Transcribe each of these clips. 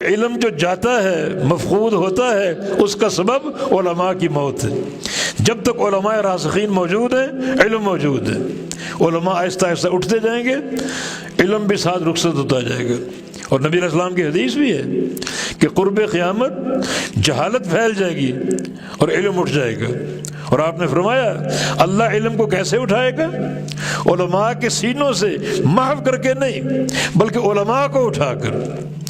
علم جو جاتا ہے، مفقود ہوتا ہے، اس کا سبب علماء کی موت ہے۔ جب تک علماء راسخین موجود ہیں، علم موجود ہے۔ علماء آہستہ آہستہ اٹھتے جائیں گے، علم بھی ساتھ رخصت ہوتا جائے گا۔ اور نبی علیہ السلام کی حدیث بھی ہے کہ قرب قیامت جہالت پھیل جائے گی اور علم اٹھ جائے گا۔ اور آپ نے فرمایا اللہ علم کو کیسے اٹھائے گا؟ علماء کے سینوں سے محو کر کے نہیں، بلکہ علماء کو اٹھا کر۔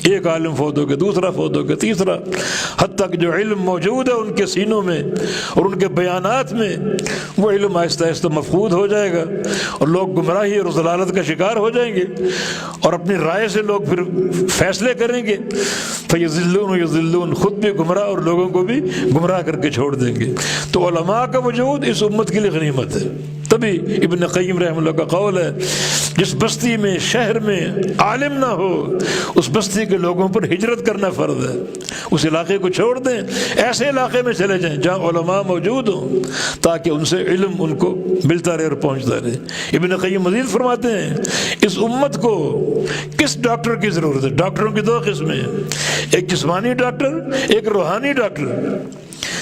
ایک عالم فوت ہو گیا، دوسرا فوت ہو گیا، تیسرا، حتیٰ کہ جو علم موجود ہے ان کے سینوں میں اور ان کے بیانات میں، وہ علم آہستہ آہستہ مفقود ہو جائے گا اور لوگ گمراہی اور ضلالت کا شکار ہو جائیں گے، اور اپنی رائے سے لوگ پھر فیصلے کریں گے۔ فَيَضِلُّونَ يُضِلُّونَ، خود بھی گمراہ اور لوگوں کو بھی گمراہ کر کے چھوڑ دیں گے۔ تو علماء کا وجود اس امت کے لیے غنیمت ہے۔ تبھی ابن قیم رحمہ اللہ کا قول ہے جس بستی میں، شہر میں عالم نہ ہو، اس بستی کے لوگوں پر ہجرت کرنا فرض ہے۔ اس علاقے کو چھوڑ دیں، ایسے علاقے میں چلے جائیں جہاں علماء موجود ہوں، تاکہ ان سے علم ان کو ملتا رہے اور پہنچتا رہے۔ ابن قیم مزید فرماتے ہیں اس امت کو کس ڈاکٹر کی ضرورت ہے؟ ڈاکٹروں کی دو قسمیں ہیں، ایک جسمانی ڈاکٹر، ایک روحانی ڈاکٹر۔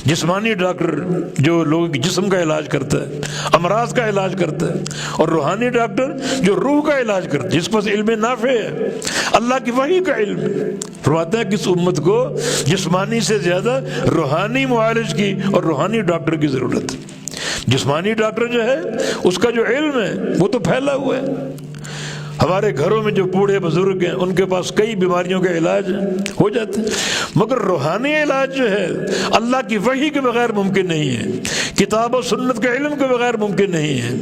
جسمانی ڈاکٹر جو لوگوں کے جسم کا علاج کرتا ہے، امراض کا علاج کرتا ہے، اور روحانی ڈاکٹر جو روح کا علاج کرتا ہے، جس کے پاس علم نافع ہے، اللہ کی وحی کا علم ہے۔ فرماتے ہیں کہ اس امت کو جسمانی سے زیادہ روحانی معالج کی اور روحانی ڈاکٹر کی ضرورت ہے۔ جسمانی ڈاکٹر جو ہے اس کا جو علم ہے وہ تو پھیلا ہوا ہے۔ ہمارے گھروں میں جو بوڑھے بزرگ ہیں ان کے پاس کئی بیماریوں کے علاج ہو جاتے ہیں، مگر روحانی علاج جو ہے اللہ کی وحی کے بغیر ممکن نہیں ہے، کتاب و سنت کے علم کے بغیر ممکن نہیں ہے۔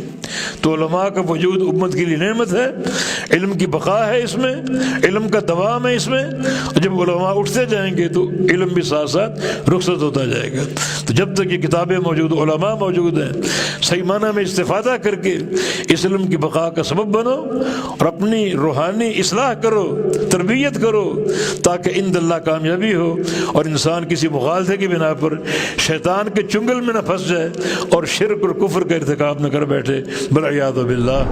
تو علماء کا وجود امت کے لیے نعمت ہے، علم کی بقا ہے اس میں، علم کا دوام ہے اس میں۔ جب علماء اٹھتے جائیں گے تو علم بھی ساتھ ساتھ رخصت ہوتا جائے گا۔ تو جب تک یہ کتابیں موجود، علماء موجود ہیں، صحیح معنی میں استفادہ کر کے اس علم کی بقا کا سبب بنو اور اپنی روحانی اصلاح کرو، تربیت کرو، تاکہ عند اللہ کامیابی ہو اور انسان کسی مغالطے کی بنا پر شیطان کے چنگل میں نہ پھنس جائے اور شرک اور کفر کا ارتکاب نہ کر بیٹھے، والعیاذ باللہ۔